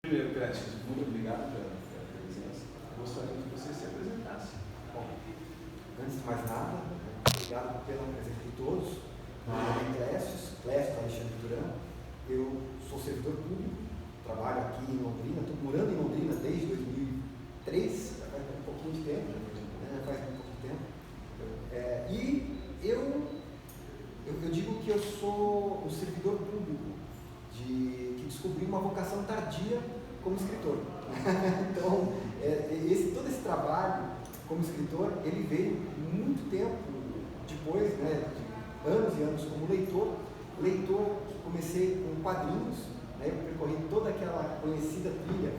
Primeiro, Prestes, muito obrigado pela presença. Gostaria que você se apresentasse. Bom, antes de mais nada, obrigado pela presença de todos. Meu nome é Clécio Alexandre Duran. Eu sou servidor público, trabalho aqui em Londrina, estou morando em Londrina desde 2003, já faz um pouquinho de tempo, e eu digo que eu sou um servidor público que descobriu uma vocação tardia como escritor. Então, todo esse trabalho como escritor, ele veio muito tempo depois, de anos e anos como leitor. Leitor que comecei com quadrinhos, eu percorri toda aquela conhecida trilha,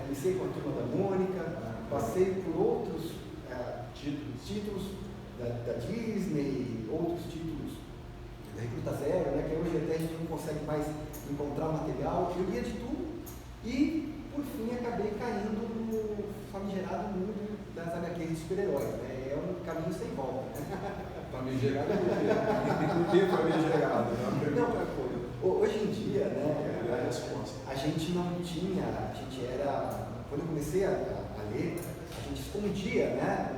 comecei com a Turma da Mônica, passei por outros títulos da Disney, outros títulos da Recruta Zero, que hoje até a gente não consegue mais encontrar material. Eu lia de tudo e, por fim, acabei caindo no famigerado mundo das HQs de super-heróis. É um caminho sem volta. Famigerado por que famigerado? Hoje em dia, a gente não tinha, quando eu comecei a ler, a gente escondia,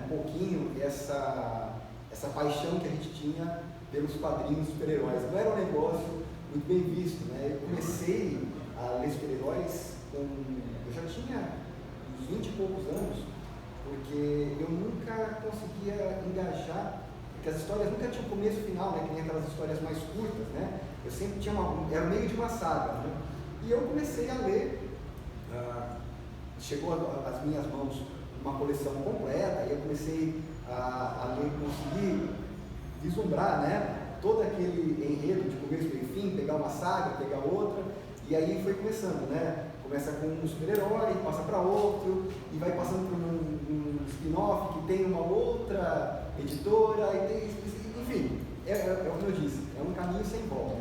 um pouquinho essa paixão que a gente tinha pelos quadrinhos super-heróis. Não era um negócio muito bem visto, Eu comecei a ler super-heróis eu já tinha uns 20 e poucos anos, porque eu nunca conseguia engajar, porque as histórias nunca tinham começo e final, que nem aquelas histórias mais curtas, Eu sempre tinha era meio de uma saga, E eu comecei a ler, chegou às minhas mãos uma coleção completa, e eu comecei a ler, conseguir vislumbrar, todo aquele enredo de começo, meio e fim, pegar uma saga, pegar outra, e aí foi começando, Começa com um super-herói, passa para outro, e vai passando por um spin-off que tem uma outra editora, enfim, como eu disse, é um caminho sem volta.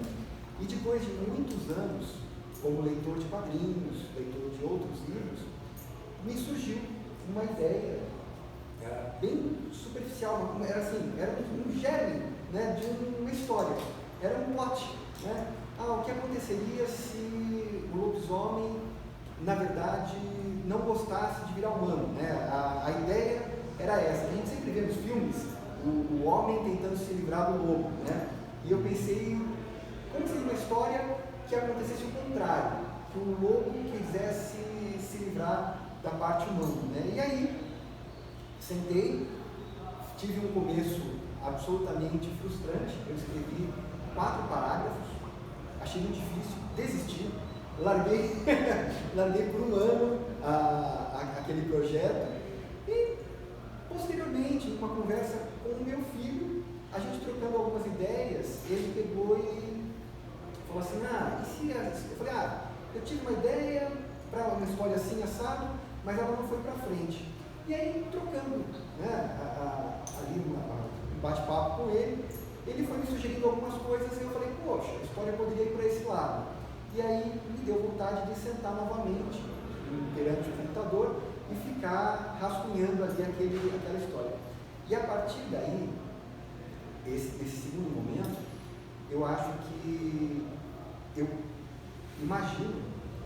E depois de muitos anos, como leitor de quadrinhos, leitor de outros livros, me surgiu uma ideia bem superficial, era um germe, de uma história, era um plot, o que aconteceria se o lobisomem, na verdade, não gostasse de virar humano, A ideia era essa. A gente sempre vê nos filmes o homem tentando se livrar do lobo, E eu pensei, como seria uma história que acontecesse o contrário, que o lobo quisesse se livrar da parte humana, E aí, sentei, tive um começo absolutamente frustrante. Eu escrevi 4 parágrafos, achei muito difícil, desisti, larguei por um ano aquele projeto e, posteriormente, em uma conversa com o meu filho, a gente trocando algumas ideias, ele pegou e falou assim, eu falei, eu tive uma ideia para uma história assim, assado, mas ela não foi para frente. E aí, trocando, ali um bate-papo com ele foi me sugerindo algumas coisas e eu falei, poxa, a história poderia ir para esse lado. E aí me deu vontade de sentar novamente perante o computador e ficar rascunhando ali aquela história. E a partir daí, esse segundo momento, eu acho que eu imagino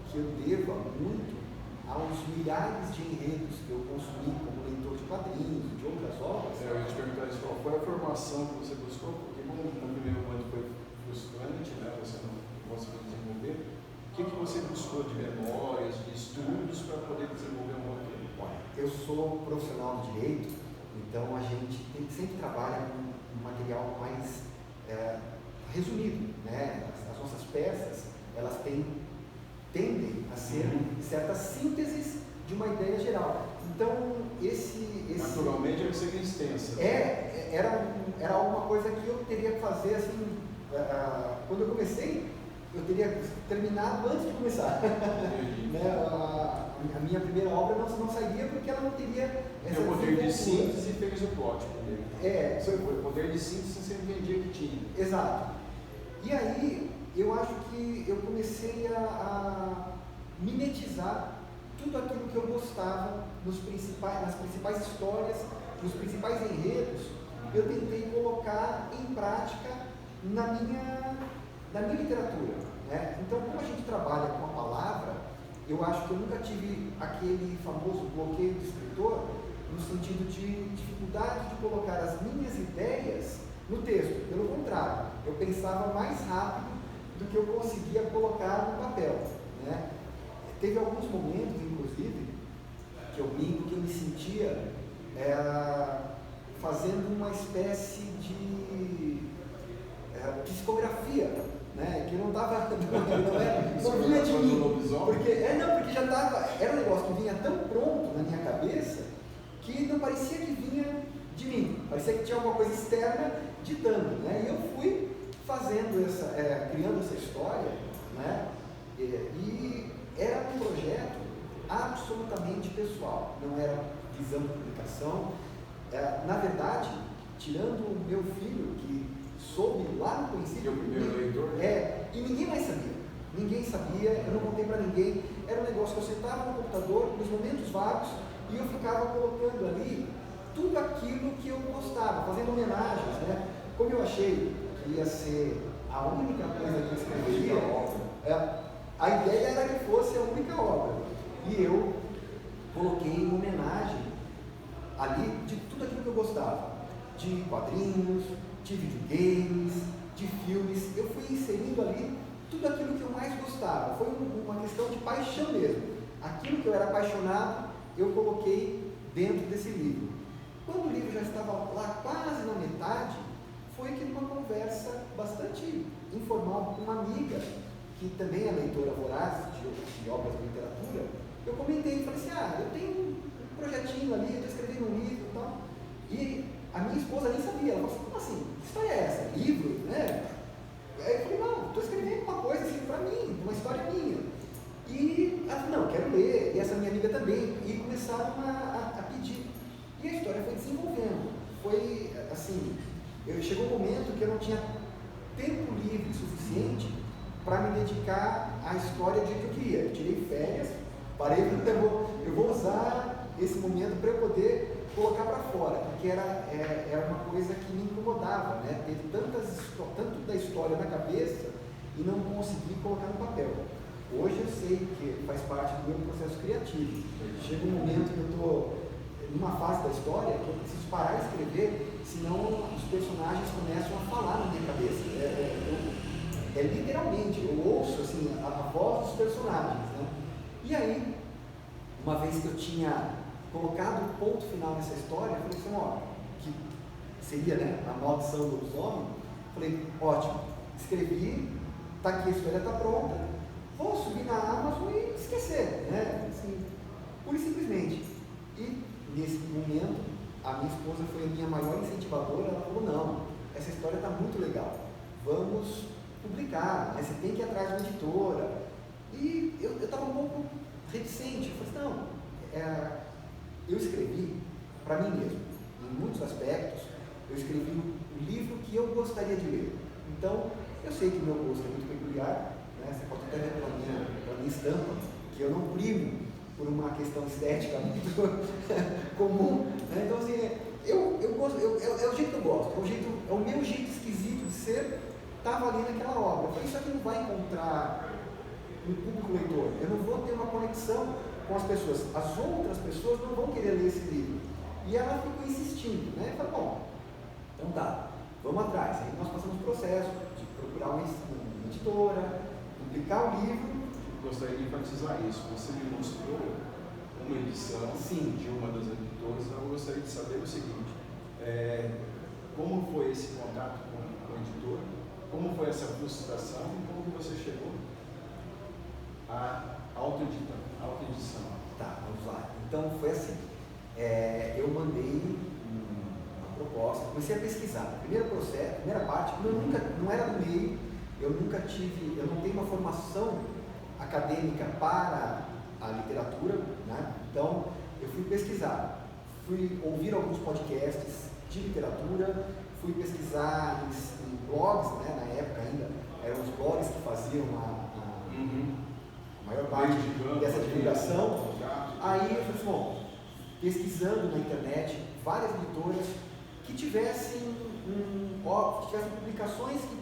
que eu deva muito aos milhares de enredos que eu consumi como leitor de quadrinhos e de outras obras. Eu ia te perguntar isso, qual foi a formação que você buscou? Porque como no primeiro momento foi frustrante, você não conseguiu desenvolver, o que você buscou de memórias, de estudos para poder desenvolver um roteiro? Eu sou profissional de direito, então a gente sempre trabalha com um material mais resumido, As nossas peças, elas tendem a ser certas sínteses de uma ideia geral. Então, naturalmente ela seria extensa. Era alguma coisa que eu teria que fazer assim, quando eu comecei, eu teria terminado antes de começar. A minha primeira obra não sairia porque ela não teria essa o poder de síntese fez o plot. O poder de síntese você entendia que tinha. Exato. E aí, eu acho que eu comecei a mimetizar tudo aquilo que eu gostava nas principais histórias, nos principais enredos. Eu tentei colocar em prática na minha literatura. Então, como a gente trabalha com a palavra, eu acho que eu nunca tive aquele famoso bloqueio de escritor, no sentido de dificuldade de colocar as minhas ideias no texto. Pelo contrário, eu pensava mais rápido do que eu conseguia colocar no papel, né? Teve alguns momentos, inclusive, que eu brinco que eu me sentia fazendo uma espécie de psicografia, né? Que não estava, não vinha de mim, porque já estava, era um negócio que vinha tão pronto na minha cabeça que não parecia que vinha de mim, parecia que tinha alguma coisa externa ditando, né? E eu fui fazendo criando essa história, né? E era um projeto absolutamente pessoal, não era visão de publicação. Na verdade, tirando o meu filho, que soube lá no princípio, o primeiro leitor, e ninguém mais sabia. Ninguém sabia, eu não contei para ninguém. Era um negócio que eu sentava no computador, nos momentos vagos, e eu ficava colocando ali tudo aquilo que eu gostava, fazendo homenagens, né? Como eu achei que ia ser a única coisa que eu escreveria, a ideia era que fosse a única obra. E eu coloquei uma homenagem ali de tudo aquilo que eu gostava, de quadrinhos, de videogames, de filmes. Eu fui inserindo ali tudo aquilo que eu mais gostava. Foi uma questão de paixão mesmo. Aquilo que eu era apaixonado, eu coloquei dentro desse livro. Quando o livro já estava lá quase na metade, foi que numa conversa bastante informal com uma amiga, que também é leitora voraz de obras de literatura, eu comentei e falei assim, eu tenho um projetinho ali, eu estou escrevendo um livro e tal. E a minha esposa nem sabia, ela falou assim, como assim? Que história é essa? Livro, né? Aí eu falei, não, estou escrevendo uma coisa assim para mim, uma história minha. E ela falou, não, quero ler, e essa minha amiga também, e começaram a pedir. E a história foi desenvolvendo. Foi assim, chegou um momento que eu não tinha tempo livre suficiente para me dedicar à história do jeito que eu queria. Eu tirei férias, parei, eu vou usar esse momento para eu poder colocar para fora, porque era uma coisa que me incomodava, né? Ter tanto da história na cabeça e não conseguir colocar no papel. Hoje eu sei que faz parte do meu processo criativo. Chega um momento que eu estou numa fase da história que eu preciso parar de escrever, senão os personagens começam a falar na minha cabeça. Literalmente, eu ouço assim, a voz dos personagens, né? E aí, uma vez que eu tinha colocado o ponto final nessa história, eu falei assim, que seria, né, a maldição do lobisomem, falei, ótimo, escrevi, tá aqui, a história está pronta, vou subir na Amazon e esquecer, né, assim, pura e simplesmente. E nesse momento, a minha esposa foi a minha maior incentivadora, ela falou, não, essa história está muito legal, vamos publicar, né, você tem que ir atrás de uma editora. E eu estava um pouco reticente, eu falei, não, eu escrevi para mim mesmo, em muitos aspectos, eu escrevi o livro que eu gostaria de ler. Então, eu sei que o meu gosto é muito peculiar, né? Você pode até ver pela minha estampa, que eu não primo por uma questão estética muito comum, né? Então, assim, eu gosto, é o jeito que eu gosto, é o meu jeito esquisito de ser, estava ali naquela obra. Eu falei, isso aqui não vai encontrar no público leitor, eu não vou ter uma conexão com as pessoas, as outras pessoas não vão querer ler esse livro. E ela ficou insistindo, né? Eu falei, bom, então tá, vamos atrás. Aí nós passamos o processo de procurar uma editora, publicar o livro. Gostaria de enfatizar isso. Você me mostrou uma edição Sim. de uma das editoras, então eu gostaria de saber o seguinte, como foi esse contato com a editora, como foi essa frustração e como você chegou à autoedição. Tá, vamos lá. Então foi assim, eu mandei uma proposta, comecei a pesquisar. Primeira parte, eu não era do meio, eu não tenho uma formação acadêmica para a literatura, né? Então eu fui pesquisar, fui ouvir alguns podcasts de literatura, fui pesquisar em blogs, né? Na época ainda eram os blogs que faziam a maior parte dessa divulgação. Aí eu falei assim, bom, pesquisando na internet várias editoras que tivessem publicações que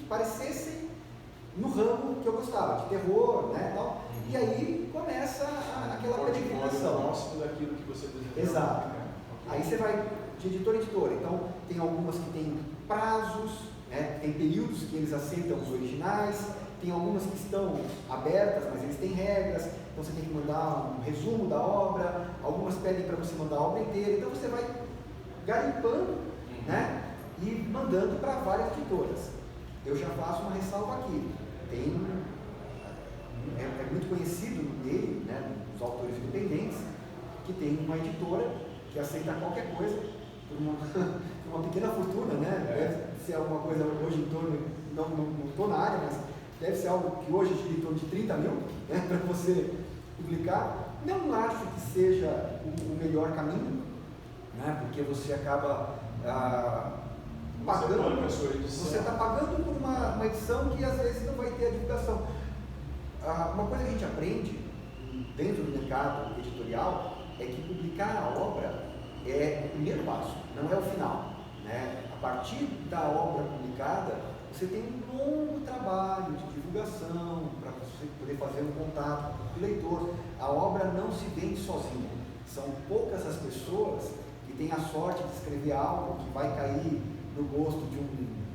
parecessem no ramo que eu gostava, de terror, né, tal. E aí começa aquela peregrinação. Próximo daquilo que você deseja. Exato. Aí você vai de editora em editora. Então, tem algumas que têm prazos, né, tem períodos que eles aceitam os originais, tem algumas que estão abertas, mas eles têm regras, então você tem que mandar um resumo da obra, algumas pedem para você mandar a obra inteira, então você vai garimpando, né, e mandando para várias editoras. Eu já faço uma ressalva aqui, é muito conhecido no meio, né, dos autores independentes, que tem uma editora que aceita qualquer coisa por uma pequena fortuna, né? Deve ser alguma coisa hoje em torno, não estou na área, mas deve ser algo que hoje gira em torno de 30 mil, né, para você publicar. Não acho que seja o melhor caminho, né, porque você acaba pagando, você está pagando por uma edição que às vezes não vai ter a divulgação. Uma coisa que a gente aprende dentro do mercado editorial é que publicar a obra é o primeiro passo, não é o final, né? A partir da obra publicada, você tem um longo trabalho de divulgação para você poder fazer um contato com o leitor. A obra não se vende sozinha, são poucas as pessoas que têm a sorte de escrever algo que vai cair no gosto de um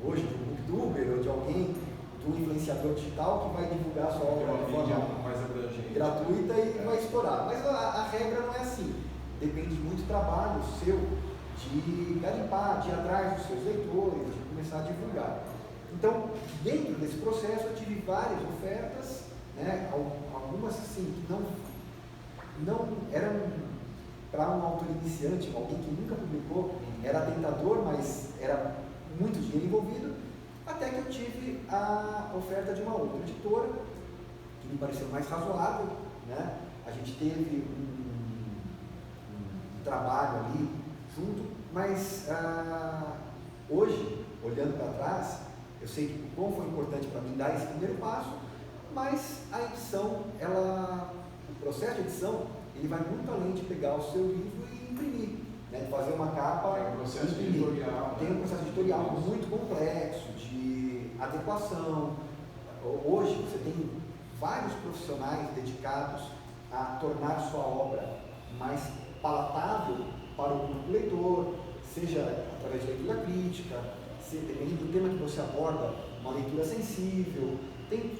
booktuber ou de alguém, de um influenciador digital que vai divulgar a sua obra de forma mais abrangente, gratuita e vai estourar. Mas a regra não é assim. Depende muito do trabalho seu de garimpar, de ir atrás dos seus leitores, de começar a divulgar. Então, dentro desse processo, eu tive várias ofertas, né, algumas assim, que não eram para um autor iniciante, alguém que nunca publicou, era tentador, mas era muito dinheiro envolvido, até que eu tive a oferta de uma outra editora, que me pareceu mais razoável, né? A gente teve um trabalho ali junto, mas hoje, olhando para trás, eu sei que o quão foi importante para mim dar esse primeiro passo, mas a edição, o processo de edição, ele vai muito além de pegar o seu livro e imprimir, né, de fazer uma capa. Tem um processo editorial. Tem um processo editorial muito complexo, de adequação. Hoje você tem vários profissionais dedicados a tornar sua obra mais palatável para o público leitor, seja através de leitura crítica, dependendo do tema que você aborda, uma leitura sensível, tem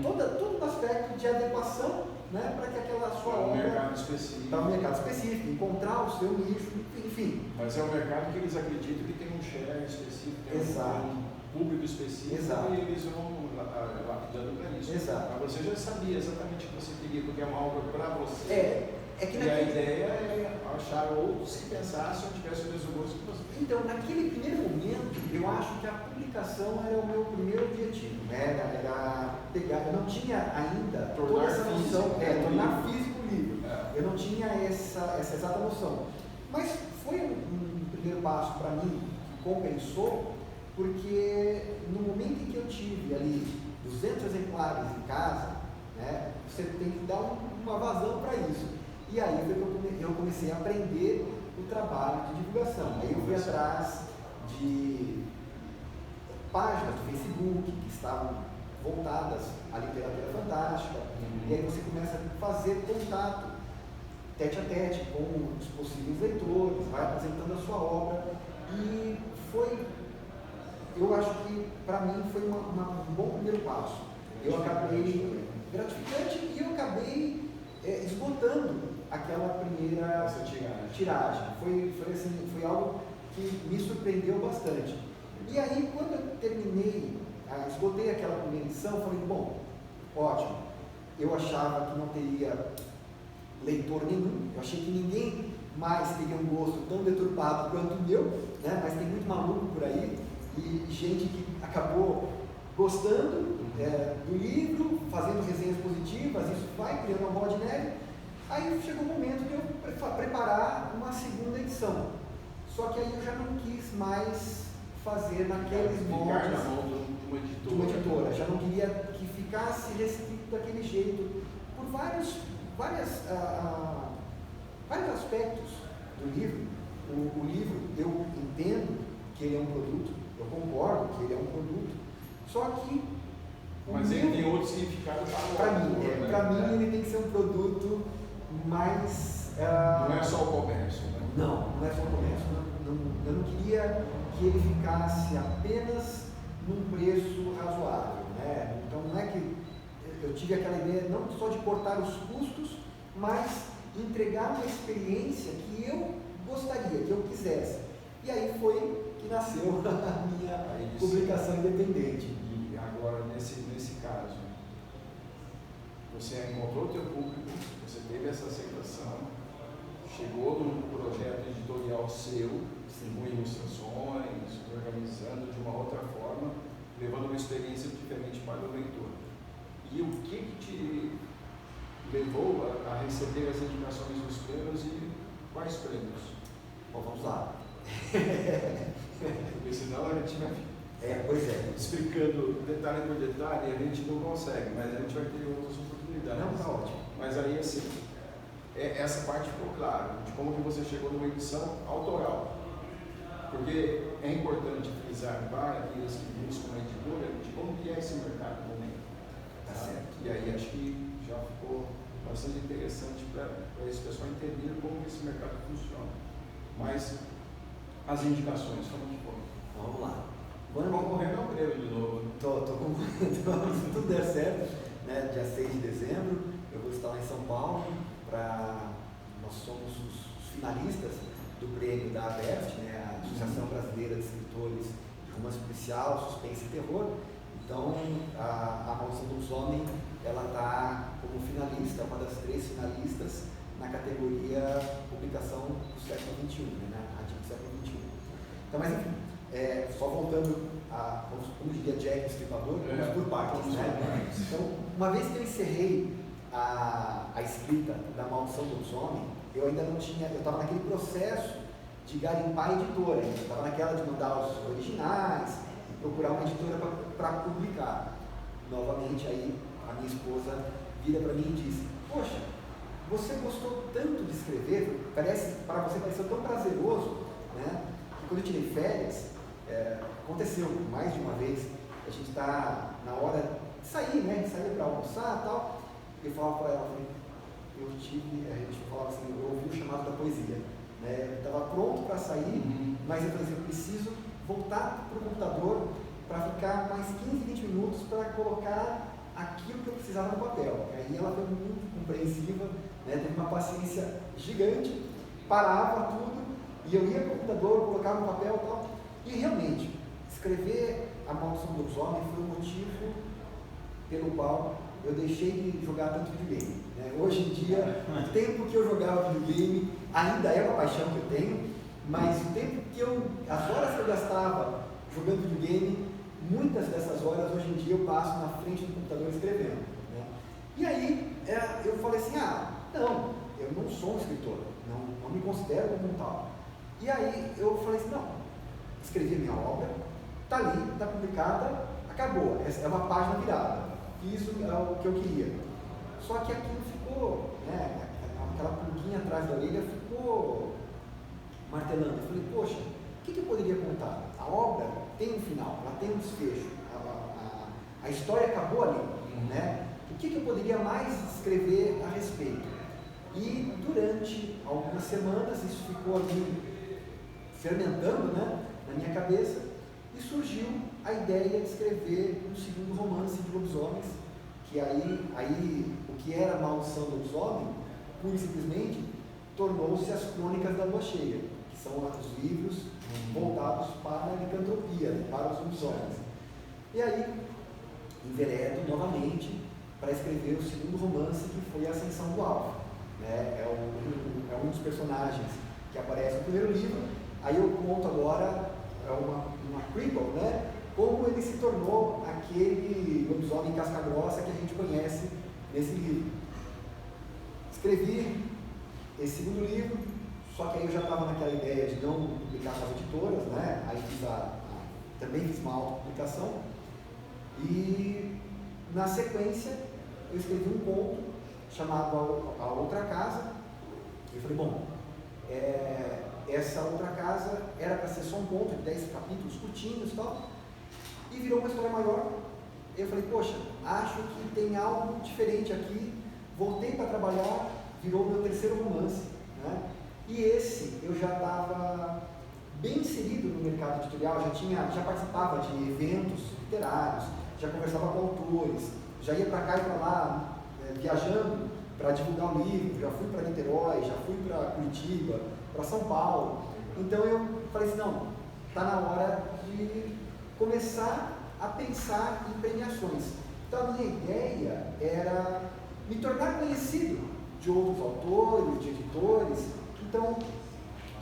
todo um aspecto de adequação, né, para que aquela sua obra... Para um mercado específico, encontrar o seu nicho, enfim. Mas é um mercado que eles acreditam que tem um share específico, tem um público específico. Exato. E eles vão lapidando para isso. Exato. Mas você já sabia exatamente o que você queria, porque é uma obra para você. É que e a ideia é achar outros que pensassem ou tivessem o mesmo gosto que você. Então, naquele primeiro momento, eu acho que a publicação era o meu primeiro objetivo, né? Era pegar, eu não tinha ainda toda essa noção, tornar físico o livro. Eu não tinha essa exata noção. Mas foi um primeiro passo para mim que compensou, porque no momento em que eu tive ali 200 exemplares em casa, né, você tem que dar uma vazão para isso. E aí foi que eu comecei a aprender o trabalho de divulgação. Aí eu fui atrás de páginas do Facebook que estavam voltadas à literatura fantástica. E aí você começa a fazer contato tete a tete com os possíveis leitores, vai apresentando a sua obra. E eu acho que para mim foi um bom primeiro passo. Eu acabei gratificante e eu acabei esgotando aquela primeira tiragem. Foi algo que me surpreendeu bastante. E aí, quando eu terminei, esgotei aquela primeira edição, falei, bom, ótimo. Eu achava que não teria leitor nenhum, eu achei que ninguém mais teria um gosto tão deturpado quanto o meu, né? Mas tem muito maluco por aí, e gente que acabou gostando do livro, fazendo resenhas positivas, isso vai criando uma bola de neve. Aí chegou o momento de eu preparar uma segunda edição. Só que aí eu já não quis mais fazer naqueles moldes na mão de uma editora. Já não queria que ficasse restrito daquele jeito, por vários aspectos do livro. O livro, eu entendo que ele é um produto, eu concordo que ele é um produto, só que Mas ele tem outro significado para mim. né? Para mim, ele tem que ser um produto mais... Não é só o comércio, né? Não é só o comércio. Eu não queria que ele ficasse apenas num preço razoável, né? Então, não é que eu tive aquela ideia não só de cortar os custos, mas entregar uma experiência que eu gostaria, que eu quisesse. E aí foi que nasceu a minha publicação independente. E agora, nesse caso, você encontrou o teu público, você teve essa aceitação, chegou num projeto editorial seu, com ilustrações, organizando de uma outra forma, levando uma experiência diferente para o leitor. E o que te levou a receber as indicações dos prêmios e quais prêmios? Bom, vamos lá. Porque senão a gente vai explicando detalhe por detalhe e a gente não consegue, mas a gente vai ter outras oportunidades. Não, tá ótimo. Mas aí, assim, essa parte ficou clara, de como que você chegou numa edição autoral. Porque é importante frisar para aqueles que buscam uma editora de como que é esse mercado no momento. Tá certo. E aí acho que já ficou bastante interessante para esse pessoal entender como que esse mercado funciona. Mas as indicações, como que foram? Vamos lá. Concorrendo ao prêmio de novo. Estou concorrendo, se tudo der certo, né, dia 6 de dezembro, eu vou estar lá em São Paulo, nós somos os finalistas do prêmio da ABERT, né, a Associação Brasileira de Escritores de Romance Policial, Suspense e Terror. Então, a Maldição do Lobisomem, ela está como finalista, uma das 3 finalistas na categoria Publicação do século XXI, né, artigo do século XXI. Então, mas enfim, só voltando como diria Jack, o Estripador, vamos por partes, né? Então, uma vez que eu encerrei a escrita da Maldição do Lobisomem, eu ainda não tinha, eu estava naquele processo de garimpar a editora, eu estava naquela de mandar os originais, e procurar uma editora para publicar. Novamente, aí a minha esposa vira para mim e diz: poxa, você gostou tanto de escrever, para você pareceu tão prazeroso, né? Que quando eu tirei férias, aconteceu mais de uma vez, a gente está na hora de sair, né? De sair para almoçar e tal, eu falava para ela, a gente falava assim, eu ouvi o chamado da poesia, né? Eu estava pronto para sair, mas eu falei assim, eu preciso voltar para o computador para ficar mais 15, 20 minutos para colocar aquilo que eu precisava no papel. Aí ela foi muito compreensiva, né? Teve uma paciência gigante, parava tudo, e eu ia para o computador, colocava no papel e tal, e realmente, escrever A Maldição do Lobisomem foi o motivo pelo qual eu deixei de jogar tanto videogame, né? Hoje em dia, o tempo que eu jogava videogame ainda é uma paixão que eu tenho, mas o tempo as horas que eu gastava jogando videogame, muitas dessas horas hoje em dia eu passo na frente do computador escrevendo, né? E aí eu falei assim, não, eu não sou um escritor, não me considero como um tal. E aí eu falei assim, não, escrevi a minha obra, está ali, está publicada, acabou, é uma página virada, fiz o que eu queria. Só que aquilo ficou, né, aquela pulguinha atrás da orelha ficou martelando. Eu falei, poxa, o que eu poderia contar? A obra tem um final, ela tem um desfecho, a história acabou ali, né? O que eu poderia mais escrever a respeito? E durante algumas semanas isso ficou ali fermentando, né, na minha cabeça, e surgiu a ideia de escrever um segundo romance de lobisomens, que aí o que era a Maldição do Lobisomem, pura e simplesmente, tornou-se as Crônicas da Lua Cheia, que são os livros voltados para a licantropia, né, para os lobisomens. E aí, enveredo novamente para escrever o segundo romance, que foi A Ascensão do Alfa, né? É um dos personagens que aparece no primeiro livro. Aí eu conto agora uma prequel, né? Como ele se tornou aquele lobisomem casca grossa que a gente conhece nesse livro. Escrevi esse segundo livro, só que aí eu já estava naquela ideia de não publicar com as editoras, né? Aí também fiz uma autopublicação. E na sequência eu escrevi um conto chamado A Outra Casa. Eu falei, bom, essa outra casa era para ser só um conto de 10 capítulos curtinhos e tal, e virou uma história maior, eu falei, poxa, acho que tem algo diferente aqui, voltei para trabalhar, virou meu terceiro romance, né? E esse eu já estava bem inserido no mercado editorial, já participava de eventos literários, já conversava com autores, já ia para cá e para lá, viajando para divulgar o livro, já fui para Niterói, já fui para Curitiba, para São Paulo. Então eu falei assim, não, está na hora de começar a pensar em premiações. Então a minha ideia era me tornar conhecido de outros autores, de editores. Então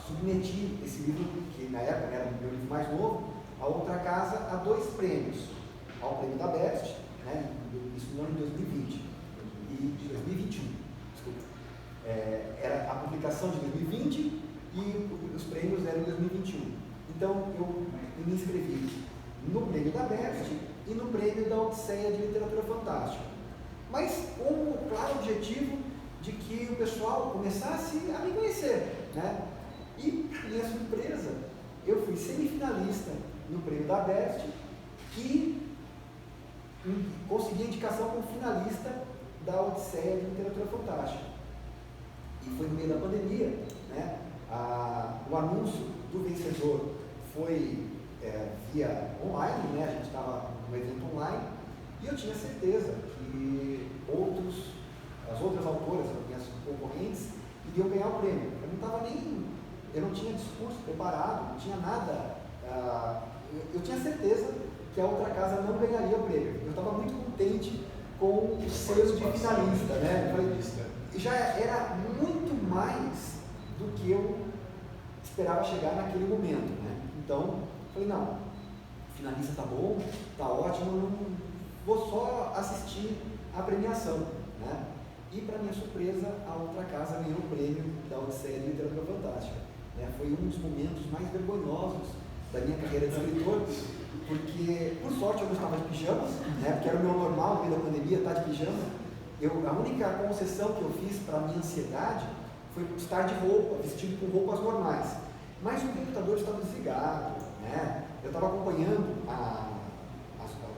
submeti esse livro, que na época era o meu livro mais novo, A Outra Casa, a 2 prêmios. Ao prêmio da Best, né, isso no ano de 2020 e de 2021, desculpa. Era a publicação de 2020 e os prêmios eram em 2021. Então eu me inscrevi no prêmio da Best e no prêmio da Odisseia de Literatura Fantástica, mas com o claro objetivo de que o pessoal começasse a me conhecer, né? E, minha surpresa, eu fui semifinalista no prêmio da Best e consegui a indicação como finalista da Odisseia de Literatura Fantástica. E foi no meio da pandemia, né? O anúncio do vencedor foi via online, né? A gente estava no evento online, e eu tinha certeza que as outras autoras, as minhas concorrentes, iriam ganhar o prêmio. Eu não tinha discurso preparado, não tinha nada. Eu tinha certeza que a Outra Casa não ganharia o prêmio. Eu estava muito contente com o selo de finalista, né? Já era muito mais do que eu esperava chegar naquele momento, né? Então, falei, não, finalista tá bom, tá ótimo, não vou só assistir a premiação, né? E, para minha surpresa, a Outra Casa ganhou o prêmio da Odisseia de Literatura Fantástica, né? Foi um dos momentos mais vergonhosos da minha carreira de escritor, porque, por sorte, eu não estava de pijamas, né? Porque era o meu normal, no meio da pandemia, estar de pijama. A única concessão que eu fiz para a minha ansiedade foi estar de roupa, vestido com roupas normais. Mas o computador estava desligado, né? Eu estava acompanhando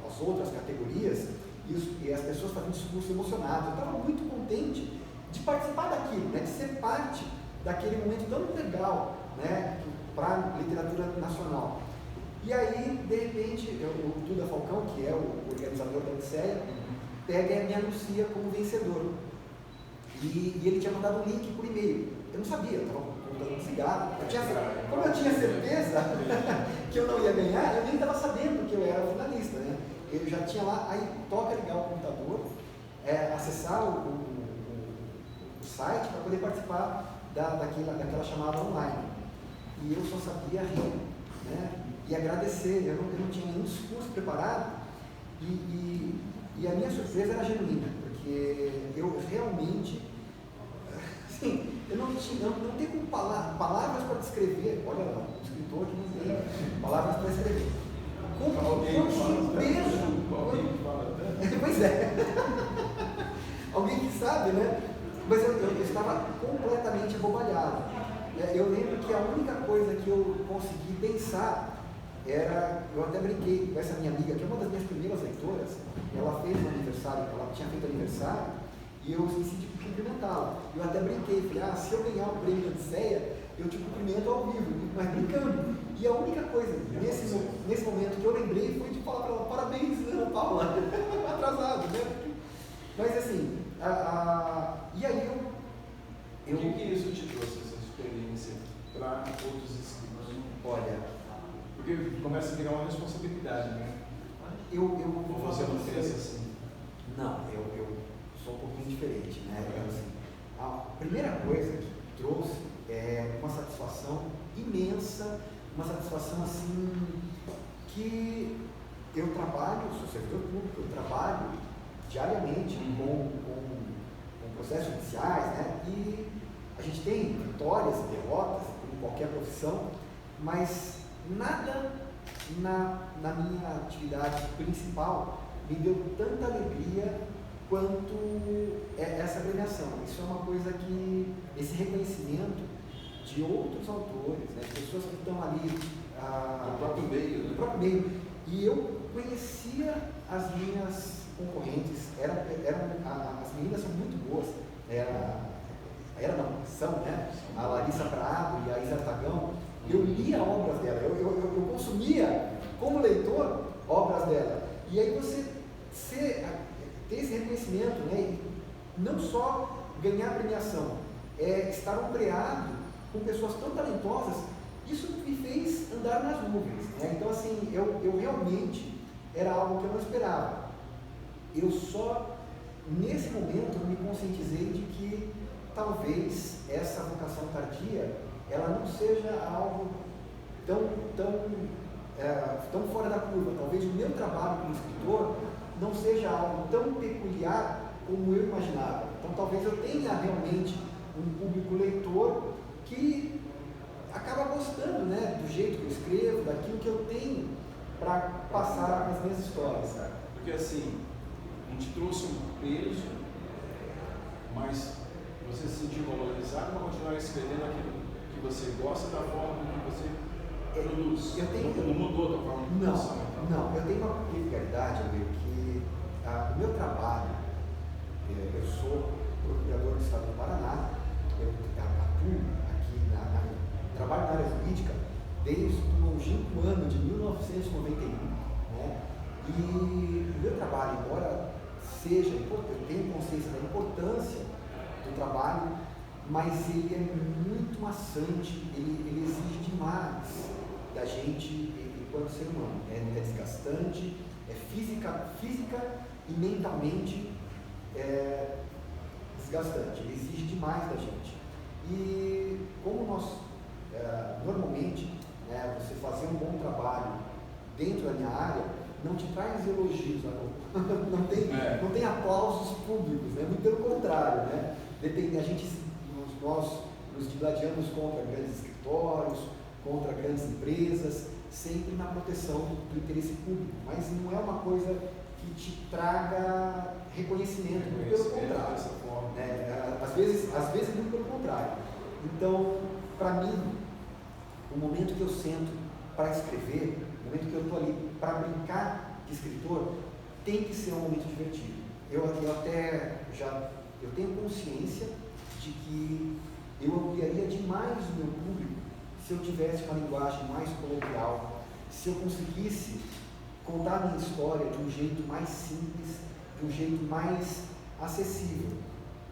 as outras categorias e as pessoas fazendo discurso emocionado. Eu estava muito contente de participar daquilo, né? De ser parte daquele momento tão legal, né? Para a literatura nacional. E aí, de repente, o Duda Falcão, que é o organizador da Odisseia, pega e me anuncia como vencedor. E ele tinha mandado um link por e-mail. Eu não sabia, eu estava contando desligado. Como eu tinha certeza que eu não ia ganhar, eu nem estava sabendo que eu era finalista, né? Eu já tinha lá, aí toca ligar o computador, acessar o site para poder participar daquela chamada online. E eu só sabia rir, né? E agradecer. Eu não tinha nenhum discurso preparado. E a minha surpresa era genuína, porque eu realmente, assim, eu não tenho como palavras para descrever. Olha lá, um escritor que não tem palavras para escrever. Pois é. Alguém que sabe, né? Mas eu estava completamente abobalhado. Eu lembro que a única coisa que eu consegui pensar era, eu até brinquei com essa minha amiga, que é uma das minhas primeiras leitoras. Ela fez um aniversário, ela tinha feito aniversário, e eu esqueci de cumprimentá-la. Eu até brinquei, falei, se eu ganhar o prêmio da Odisseia, eu te cumprimento ao vivo, mas brincando. E a única coisa, nesse momento que eu lembrei, foi de falar para ela, parabéns, Ana Paula, atrasado, né? Mas assim, e aí O que isso te trouxe, essa experiência, para outros escritos? Olha, porque começa a virar uma responsabilidade, né? Ou você não pensa assim? Não, eu sou um pouquinho diferente, né? Assim, a primeira coisa que trouxe é uma satisfação imensa, uma satisfação assim, que eu trabalho, sou servidor público, eu trabalho diariamente com processos judiciais, né? E a gente tem vitórias e derrotas, como qualquer profissão, mas nada na minha atividade principal me deu tanta alegria quanto essa premiação. Isso é uma coisa que, esse reconhecimento de outros autores, né, pessoas que estão ali no próprio meio, no próprio meio. E eu conhecia as minhas concorrentes as meninas são muito boas, são, né? A Larissa Prado e a Isa Tagão. Eu lia obras dela, eu consumia como leitor obras dela. E aí você ter esse reconhecimento, né? E não só ganhar premiação, estar ombreado com pessoas tão talentosas, isso me fez andar nas nuvens, né? Então, assim, eu realmente era algo que eu não esperava. Eu só, nesse momento, me conscientizei de que talvez essa vocação tardia, ela não seja algo tão fora da curva. Talvez o meu trabalho como escritor não seja algo tão peculiar como eu imaginava. Então, talvez eu tenha realmente um público leitor que acaba gostando, né, do jeito que eu escrevo, daquilo que eu tenho para passar nas minhas histórias. Porque assim, a gente trouxe um peso, mas você se sentiu valorizado para continuar escrevendo aquilo que você gosta da forma que você produz. Não mudou da forma de produção. Não, eu tenho uma peculiaridade, que o meu trabalho, eu sou procurador do Estado do Paraná, eu atuo aqui, trabalho na área jurídica desde o longínquo ano de 1991, né? E o meu trabalho, embora seja importante, eu tenho consciência da importância do trabalho, mas ele é muito maçante, ele exige demais da gente enquanto ser humano. É desgastante, é física e mentalmente desgastante, ele exige demais da gente. E como nós, normalmente, né, você fazer um bom trabalho dentro da minha área, não te traz elogios, não tem aplausos públicos, né? Muito pelo contrário, né? Nós nos digladiamos contra grandes escritórios, contra grandes empresas, sempre na proteção do interesse público, mas não é uma coisa que te traga reconhecimento, muito pelo contrário, né? Às vezes muito pelo contrário. Então, para mim, o momento que eu sento para escrever, o momento que eu estou ali para brincar de escritor, tem que ser um momento divertido. Eu tenho consciência de que eu ampliaria demais o meu público se eu tivesse uma linguagem mais coloquial, se eu conseguisse contar a minha história de um jeito mais simples, de um jeito mais acessível.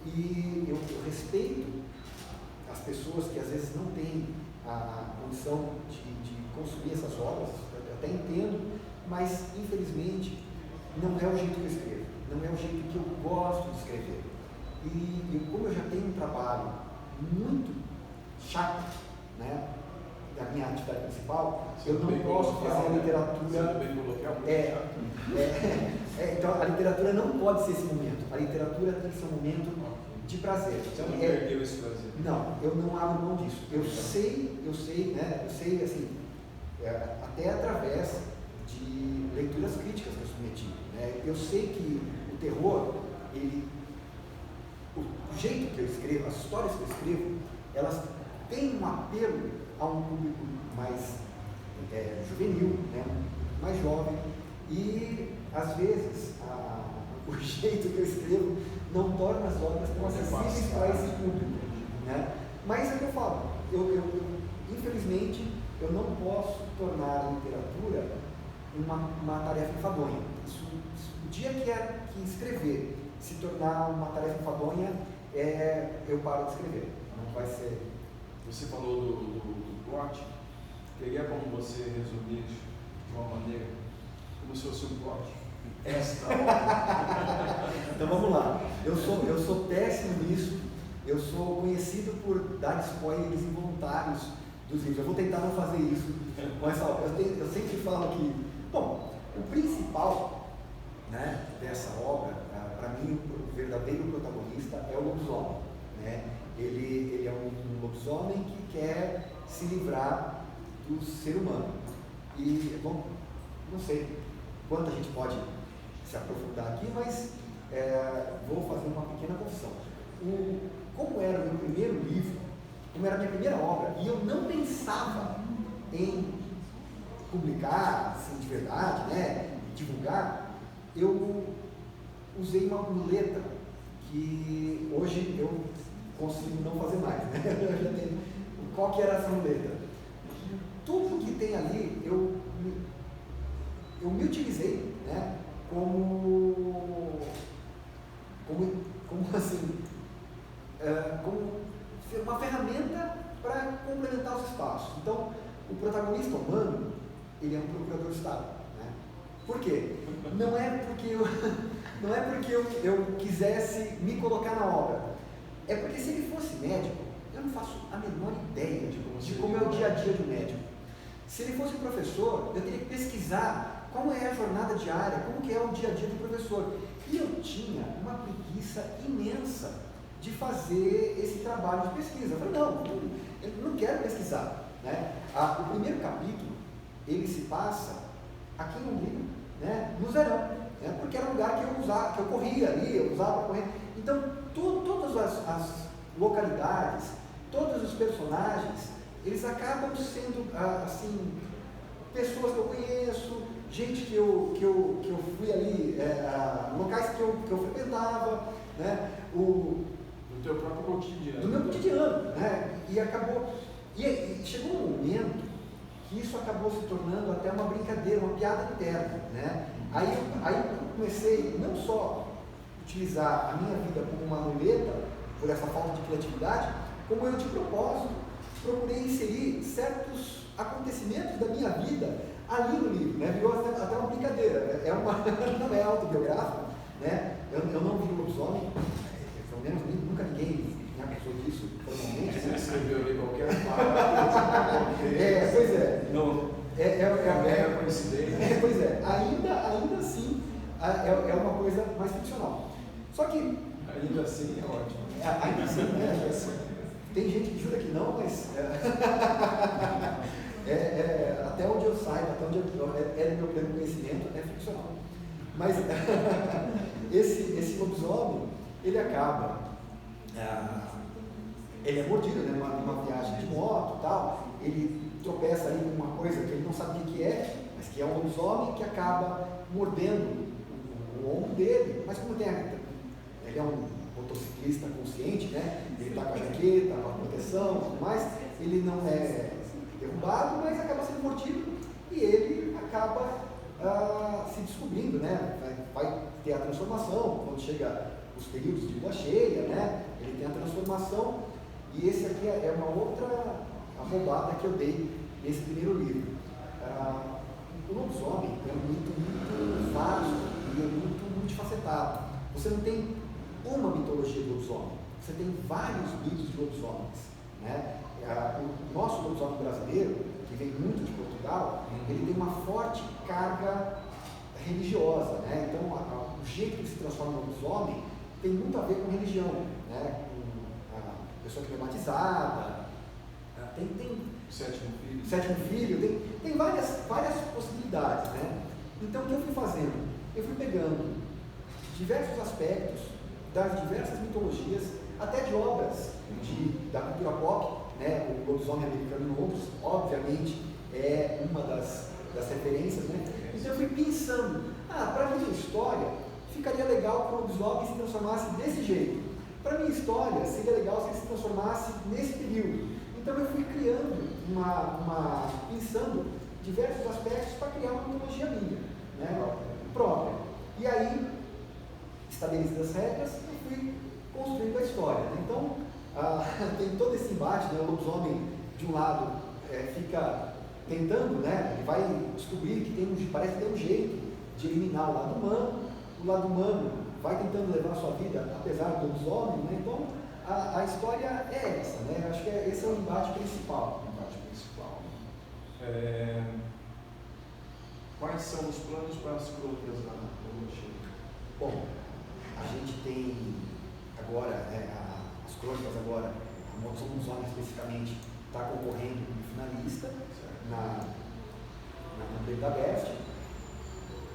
E eu respeito as pessoas que às vezes não têm a condição de consumir essas obras, eu até entendo, mas infelizmente não é o jeito que eu escrevo, não é o jeito que eu gosto de escrever. E como eu já tenho um trabalho muito chato, né, da minha atividade principal, eu não posso fazer a literatura. Então a literatura não pode ser esse momento. A literatura tem que ser um momento de prazer. Você não perdeu esse prazer? Não, eu não abro mão disso. Eu sei, né? Eu sei assim, até através de leituras críticas que eu submeti, né? Eu sei que o terror, o jeito que eu escrevo, as histórias que eu escrevo, elas têm um apelo a um público mais juvenil, né? Mais jovem, e às vezes o jeito que eu escrevo não torna as obras tão acessíveis para esse público, né? Mas é o que eu falo, infelizmente eu não posso tornar a literatura uma tarefa enfadonha. O dia que escrever se tornar uma tarefa enfadonha, eu paro de escrever. Não vai ser. Você falou do plot, teria como você resumir de uma maneira como se fosse um plot? Então vamos lá. Eu sou péssimo nisso. Eu sou conhecido por dar spoilers involuntários dos livros. Eu vou tentar não fazer isso. Mas eu sempre falo que, bom, o principal, né, dessa obra, para mim, o verdadeiro protagonista é o lobisomem, né? Ele é um lobisomem que quer se livrar do ser humano. E, bom, não sei quanto a gente pode se aprofundar aqui, mas vou fazer uma pequena confissão. Como era o meu primeiro livro, como era a minha primeira obra, e eu não pensava em publicar, assim, de verdade, né, divulgar, eu usei uma muleta que hoje eu consigo não fazer mais, né? Eu já tenho. Qual que era essa muleta? Tudo que tem ali, eu me utilizei, né, como assim, como uma ferramenta para complementar os espaços. Então, o protagonista humano, ele é um procurador do Estado, né? Por quê? Não é porque eu quisesse me colocar na obra, é porque se ele fosse médico, eu não faço a menor ideia de como é o dia a dia do médico. Se ele fosse professor, eu teria que pesquisar como é a jornada diária, como que é o dia a dia do professor. E eu tinha uma preguiça imensa de fazer esse trabalho de pesquisa. Eu falei, não, eu não quero pesquisar, né? O primeiro capítulo, ele se passa aqui em Londrina, né? No Zerão, né? Porque era um lugar que eu usava, que eu corria ali, eu usava para correr. Então, todas as localidades, todos os personagens, eles acabam sendo, assim, pessoas que eu conheço, gente que eu fui ali, locais que eu frequentava, né? Do teu próprio cotidiano. Do meu cotidiano, né? E acabou, e chegou um momento que isso acabou se tornando até uma brincadeira, uma piada interna, né? Aí eu comecei não só utilizar a minha vida como uma muleta, por essa falta de criatividade, como eu de propósito procurei inserir certos acontecimentos da minha vida ali no livro, né? Virou até uma brincadeira, não é autobiográfico, né? Eu não vi o lobisomem, pelo menos nunca ninguém me acusou disso formalmente. Você escreveu ali qualquer palavra. Pois é. Não. É coincidência. Pois é, ainda assim é uma coisa mais ficcional. Só que. Ainda assim é ótimo. Ainda assim, né? Tem gente que jura que não, mas até onde eu saiba, até onde é do meu pleno conhecimento, é ficcional. Mas esse lobisomem, ele acaba, ele é mordido, né, numa viagem de moto e tal, ele tropeça ali com uma coisa que ele não sabe o que é, mas que é um lobisomem que acaba mordendo o ombro dele, mas como ele é um motociclista consciente, né? Ele está com a jaqueta, com a proteção, tudo mais, ele não é derrubado, mas acaba sendo mordido e ele acaba se descobrindo, né? Vai ter a transformação, quando chega os períodos de lua cheia, né? Ele tem a transformação e esse aqui é uma outra roubada que eu dei nesse primeiro livro. O lobisomem é um mito muito vasto e é muito multifacetado. Você não tem uma mitologia do lobisomem, você tem vários mitos de lobisomens, né? O nosso lobisomem brasileiro, que vem muito de Portugal, ele tem uma forte carga religiosa, né? Então o jeito que se transforma no lobisomem tem muito a ver com religião, né? Com a pessoa que é batizada, tem sétimo filho, tem várias possibilidades, né? Então o que eu fui fazendo? Eu fui pegando diversos aspectos das diversas mitologias, até de obras da cultura pop, né? O lobisomem americano em Londres, obviamente, é uma das referências, né? Então eu fui pensando, para a minha história, ficaria legal que o lobisomem se transformasse desse jeito. Para a minha história, seria legal se ele se transformasse nesse período. Então eu fui criando pensando diversos aspectos para criar uma mitologia minha, né? Própria. E aí, estabelecidas as regras, eu fui construindo a história. Então, tem todo esse embate, né? O lobisomem, de um lado, fica tentando, né? Ele vai descobrir que parece ter um jeito de eliminar o lado humano vai tentando levar a sua vida, apesar do lobisomem, né? Então, a história é essa, né? Acho que esse é o embate principal. Quais são os planos para as crônicas da Lua? Bom, a gente tem agora, as crônicas agora, a Maldição do Lobisomem especificamente, está concorrendo como finalista na Prêmio da Best.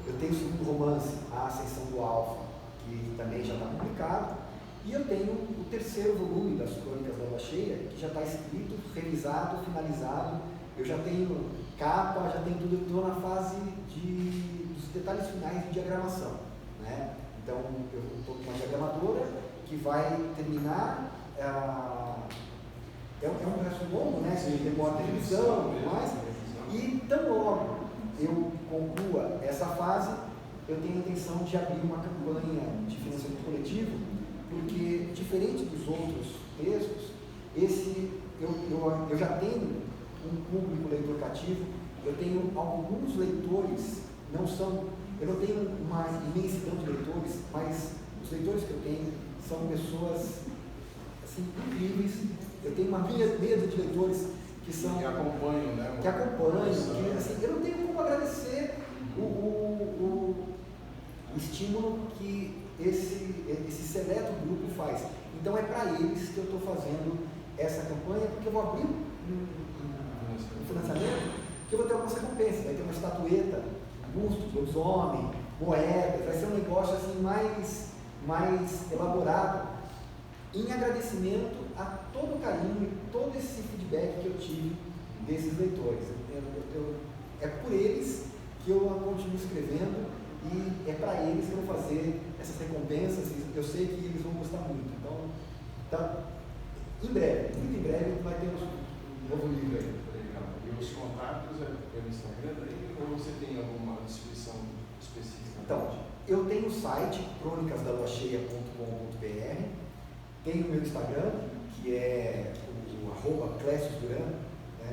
Eu tenho o segundo romance, A Ascensão do Alfa, que também já está publicado. E eu tenho o terceiro volume das Crônicas da Lua Cheia, que já está escrito, revisado, finalizado. Eu já tenho capa, já tenho tudo, estou na fase dos detalhes finais de diagramação. né? Então, eu estou com uma diagramadora que vai terminar, é um processo longo, né? Que demora revisão e tudo mais, e tão logo eu conclua essa fase, eu tenho a intenção de abrir uma campanha de financiamento coletivo, porque, diferente dos outros textos, eu já tenho um público leitor cativo, eu tenho alguns leitores, eu não tenho uma imensidão de leitores, mas os leitores que eu tenho são pessoas assim, incríveis. Eu tenho uma mesa de leitores que acompanham, né? Que acompanham, que, assim, eu não tenho como agradecer o estímulo que esse seleto grupo faz. Então é para eles que eu estou fazendo essa campanha, porque eu vou abrir um financiamento que eu vou ter algumas recompensas, vai ter uma estatueta, busto, lobisomem, moedas, vai ser um negócio assim mais elaborado, em agradecimento a todo o carinho e todo esse feedback que eu tive desses leitores. É por eles que eu continuo escrevendo e é para eles que eu vou fazer essas recompensas, e eu sei que eles vão gostar muito. Então, em breve, muito em breve, vai ter um novo livro aí. Legal. E os contatos é pelo Instagram aí, ou você tem alguma descrição específica? Então, eu tenho o site crônicasdaluacheia.com.br, tenho o meu Instagram, que é o @cléciusduran, né?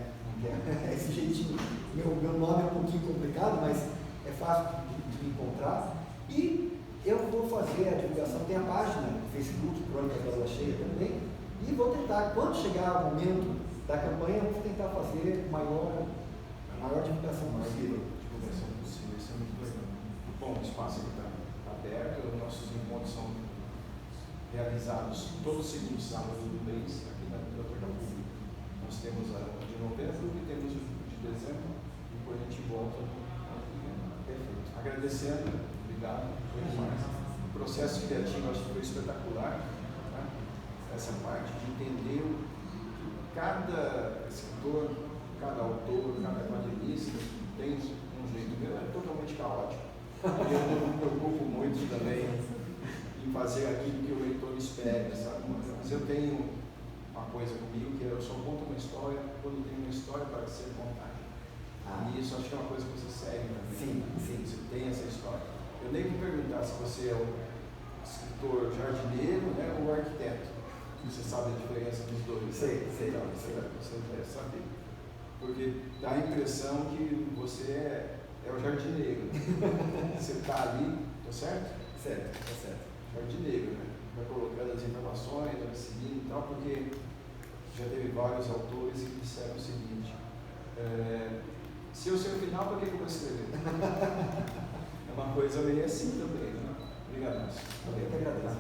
Esse jeitinho, meu nome é um pouquinho complicado, mas é fácil de encontrar. E eu vou fazer a divulgação, tem a página no Facebook, Crônicas da Lua Cheia também, e vou tentar, quando chegar o momento da campanha, eu vou tentar fazer a maior divulgação possível. Isso é muito legal. Bom, o espaço está aberto, os nossos encontros são realizados todo segundo sábado do mês aqui na Doutor da Pública. Nós temos a de novembro e temos o de dezembro, e depois a gente volta. Perfeito. Agradecendo, obrigado, foi demais. O processo criativo acho que foi espetacular, né? Essa parte de entender que cada escritor, cada autor, cada quadrinista tem um jeito meu, é totalmente caótico. E eu não me preocupo muito também em fazer aquilo que o leitor espera, sabe? Mas eu tenho uma coisa comigo que eu só conto uma história quando tem uma história para ser contada. E isso acho que é uma coisa que você segue também. Sim. Você tem essa história. Eu nem vou perguntar se você é o escritor jardineiro, né, ou o arquiteto. Você sabe a diferença dos dois? Sei. Então, você deve saber. Porque dá a impressão que você é o jardineiro. Você está ali, tá certo? Certo, tá certo. Jardineiro, né? Vai colocando as informações, vai seguindo e tal, porque já teve vários autores que disseram o seguinte: se eu sei o final, para que eu vou escrever? É uma coisa meio assim também, né? Obrigado, Márcio. Eu que agradeço.